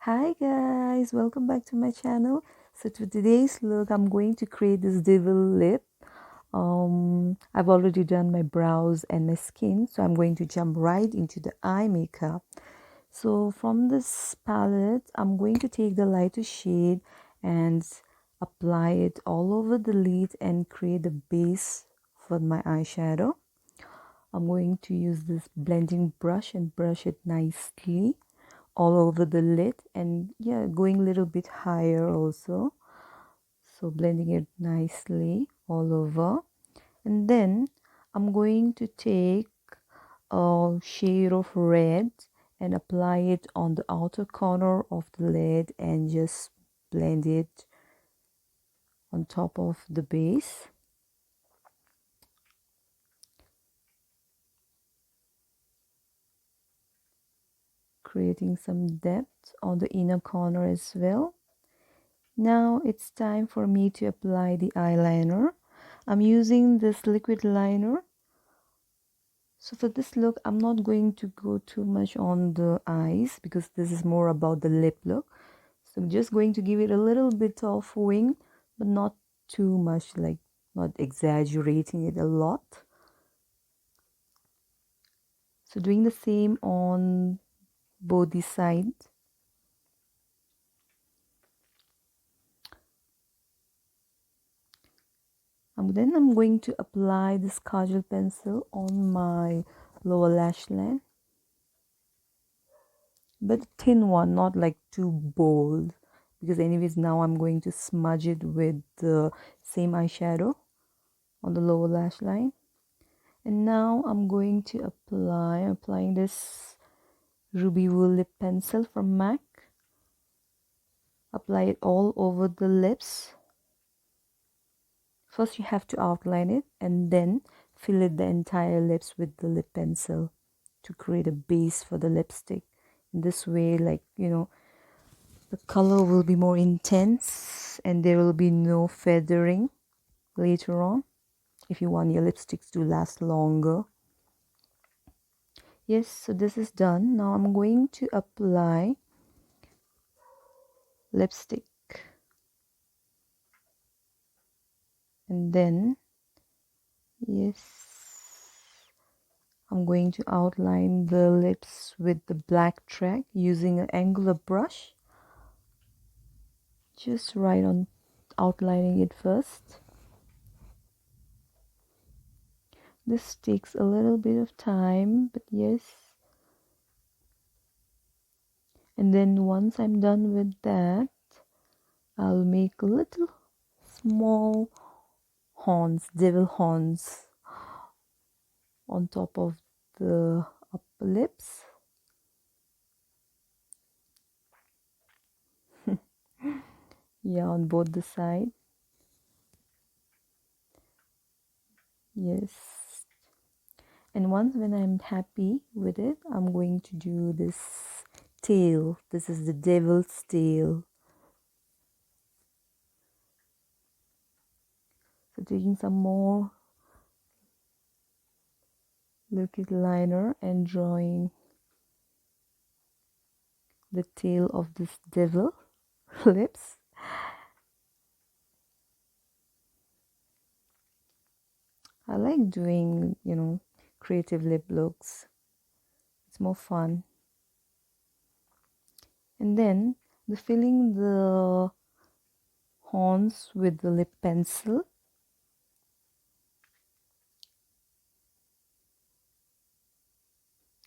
Hi guys, welcome back to my channel. So to today's look, I'm going to create this devil lip. I've already done my brows and my skin, so I'm going to jump right into the eye makeup. So from this palette, I'm going to take the lighter shade and apply it all over the lid and create the base for my eyeshadow. I'm going to use this blending brush and brush it nicely all over the lid, and yeah, going a little bit higher also, so blending it nicely all over. And then I'm going to take a shade of red and apply it on the outer corner of the lid and just blend it on top of the base. Creating some depth on the inner corner as well. Now it's time for me to apply the eyeliner. I'm using this liquid liner. So for this look, I'm not going to go too much on the eyes because this is more about the lip look. So I'm just going to give it a little bit of wing, but not too much, like not exaggerating it a lot. So doing the same on both the sides. Then I'm going to apply this kajal pencil on my lower lash line, but thin one, not like too bold, because anyways now I'm going to smudge it with the same eyeshadow on the lower lash line. And now I'm going to applying this ruby wool lip pencil from MAC. Apply it all over the lips. First you have to outline it and then fill it the entire lips with the lip pencil to create a base for the lipstick. In this way, like, you know, the color will be more intense and there will be no feathering later on if you want your lipsticks to last longer. Yes, so this is done. Now I'm going to apply lipstick, and then yes, I'm going to outline the lips with the BLACKTRACK using an angular brush. Just right on outlining it first. This takes a little bit of time, but yes. And then once I'm done with that, I'll make little small horns, devil horns, on top of the upper lips. Yeah, on both the sides. Yes. And once when I'm happy with it, I'm going to do this tail. This is the devil's tail. So taking some more liquid liner and drawing the tail of this devil lips. I like doing, you know, creative lip looks. It's more fun. And then filling the horns with the lip pencil.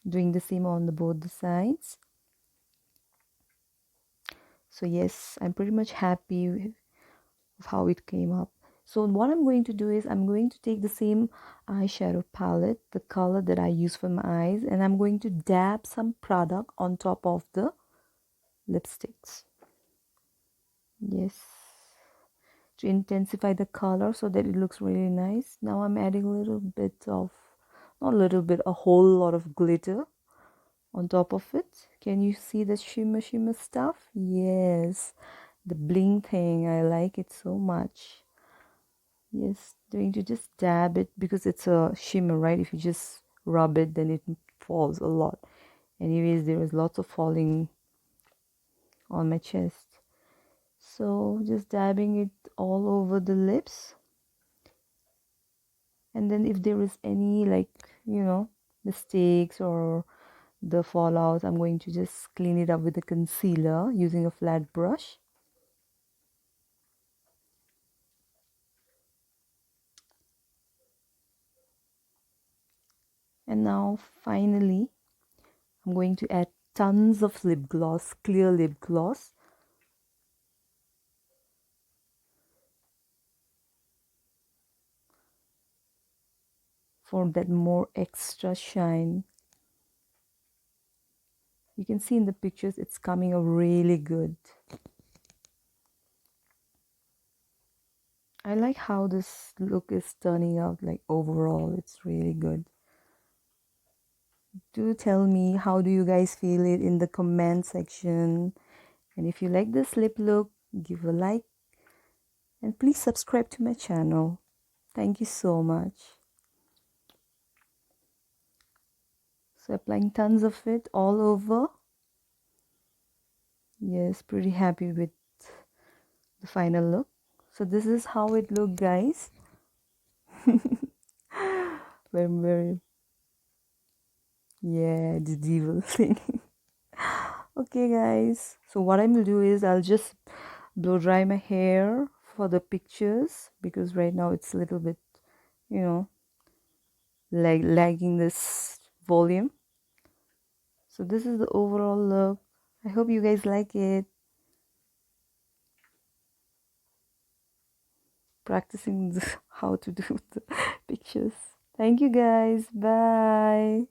Doing the same on both the sides. So yes, I'm pretty much happy with how it came up. So what I'm going to do is I'm going to take the same eyeshadow palette, the color that I use for my eyes, and I'm going to dab some product on top of the lipsticks. Yes, to intensify the color so that it looks really nice. Now I'm adding a little bit of, not a little bit, a whole lot of glitter on top of it. Can you see the shimmer stuff? Yes, the bling thing. I like it so much. Yes, going to just dab it because it's a shimmer, right? If you just rub it, then it falls a lot. Anyways, there is lots of falling on my chest. So just dabbing it all over the lips. And then if there is any, like, mistakes or the fallouts, I'm going to just clean it up with a concealer using a flat brush. And now finally I'm going to add tons of lip gloss, clear lip gloss. For that more extra shine. You can see in the pictures it's coming out really good. I like how this look is turning out, like overall it's really good. Do tell me, how do you guys feel it in the comment section? And if you like this lip look, give a like and please subscribe to my channel. Thank you so much. So applying tons of it all over. Yes, pretty happy with the final look. So this is how it looked, guys. Very, yeah, the devil thing. Okay, guys. So what I'm gonna do is I'll just blow dry my hair for the pictures, because right now it's a little bit, you know, like lagging this volume. So this is the overall look. I hope you guys like it. Practicing how to do the pictures. Thank you, guys. Bye.